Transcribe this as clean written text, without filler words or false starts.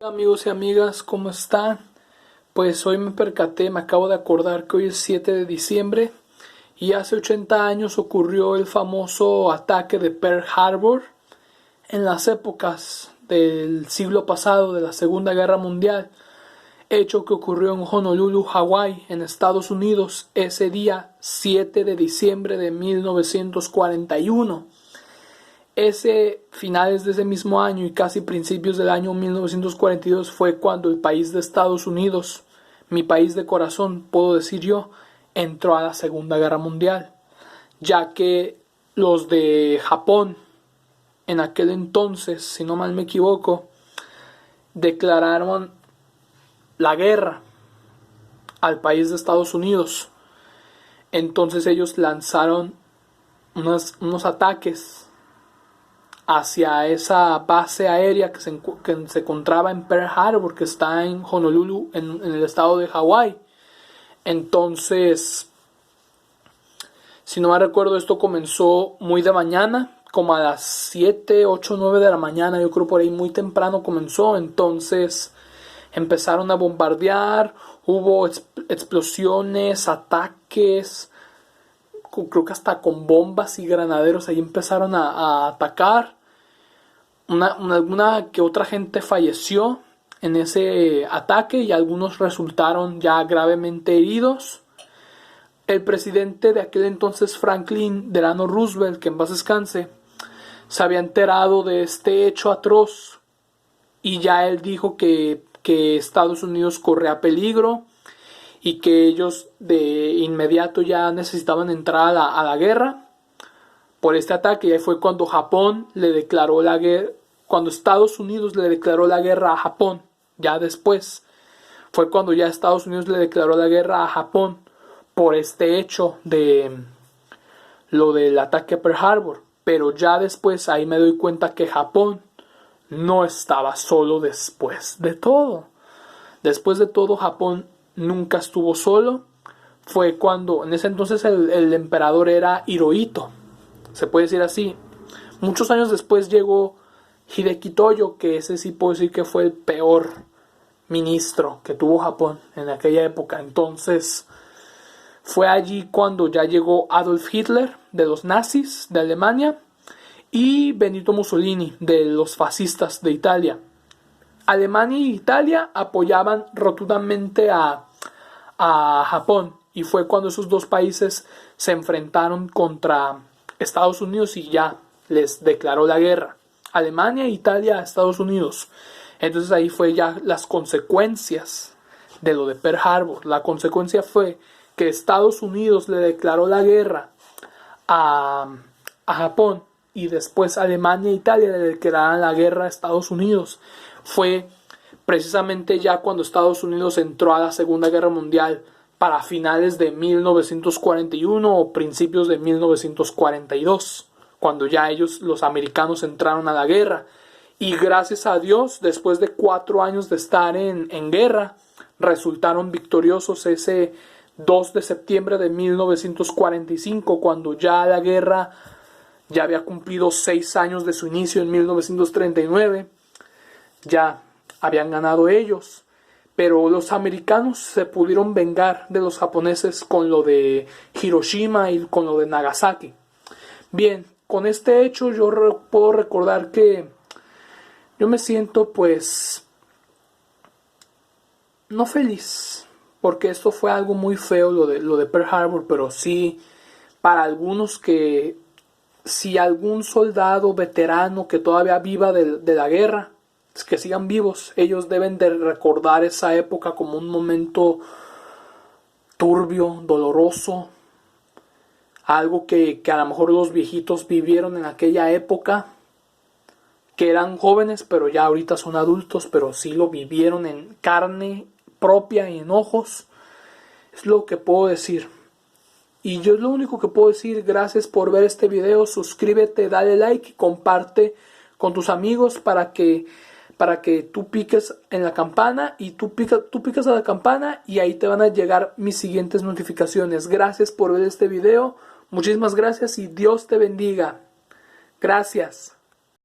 Hola amigos y amigas, ¿cómo están? Pues hoy me acabo de acordar que hoy es 7 de diciembre y hace 80 años ocurrió el famoso ataque de Pearl Harbor en las épocas del siglo pasado de la Segunda Guerra Mundial, hecho que ocurrió en Honolulu, Hawái, en Estados Unidos, ese día 7 de diciembre de 1941. Finales de ese mismo año y casi principios del año 1942 fue cuando el país de Estados Unidos, mi país de corazón, puedo decir yo, entró a la Segunda Guerra Mundial, ya que los de Japón, en aquel entonces, si no mal me equivoco, declararon la guerra al país de Estados Unidos. Entonces ellos lanzaron unos ataques hacia esa base aérea que se encontraba en Pearl Harbor, que está en Honolulu, en el estado de Hawái. Entonces, si no me recuerdo, esto comenzó muy de mañana, como a las 7, 8, 9 de la mañana, yo creo por ahí muy temprano comenzó. Entonces empezaron a bombardear, hubo explosiones, ataques, creo que hasta con bombas y granaderos ahí empezaron a atacar. Alguna que otra gente falleció en ese ataque y algunos resultaron ya gravemente heridos. El presidente de aquel entonces, Franklin Delano Roosevelt, que en paz descanse, se había enterado de este hecho atroz y ya él dijo que Estados Unidos corría peligro y que ellos de inmediato ya necesitaban entrar a la guerra por este ataque. Y ahí fue cuando Japón le declaró la guerra, cuando Estados Unidos le declaró la guerra a Japón. Ya después fue cuando ya Estados Unidos le declaró la guerra a Japón por este hecho de lo del ataque a Pearl Harbor. Pero ya después ahí me doy cuenta que Japón no estaba solo después de todo. Después de todo, Japón nunca estuvo solo. Fue cuando, en ese entonces el emperador era Hirohito, se puede decir así. Muchos años después llegó Hideki Toyo, que ese sí puedo decir que fue el peor ministro que tuvo Japón en aquella época. Entonces fue allí cuando ya llegó Adolf Hitler de los nazis de Alemania y Benito Mussolini de los fascistas de Italia. Alemania y Italia apoyaban rotundamente a Japón y fue cuando esos dos países se enfrentaron contra Estados Unidos y ya les declaró la guerra. Alemania, Italia, Estados Unidos. Entonces ahí fue ya las consecuencias de lo de Pearl Harbor. La consecuencia fue que Estados Unidos le declaró la guerra a Japón y después Alemania e Italia le declararon la guerra a Estados Unidos. Fue precisamente ya cuando Estados Unidos entró a la Segunda Guerra Mundial para finales de 1941 o principios de 1942, cuando ya ellos, los americanos, entraron a la guerra. Y gracias a Dios, después de 4 años de estar en guerra, resultaron victoriosos ese 2 de septiembre de 1945, cuando ya la guerra ya había cumplido 6 años de su inicio en 1939. Ya habían ganado ellos, pero los americanos se pudieron vengar de los japoneses con lo de Hiroshima y con lo de Nagasaki. Bien, con este hecho yo puedo recordar que yo me siento pues no feliz, porque esto fue algo muy feo lo de Pearl Harbor, pero sí para algunos, que si algún soldado veterano que todavía viva de la guerra, que sigan vivos, ellos deben de recordar esa época como un momento turbio, doloroso, algo que a lo mejor los viejitos vivieron en aquella época, que eran jóvenes pero ya ahorita son adultos, pero sí lo vivieron en carne propia y en ojos. Es lo que puedo decir. Y yo es lo único que puedo decir. Gracias por ver este video. Suscríbete, dale like y comparte con tus amigos para que tú piques en la campana y tú picas a la campana y ahí te van a llegar mis siguientes notificaciones. Gracias por ver este video. Muchísimas gracias y Dios te bendiga. Gracias.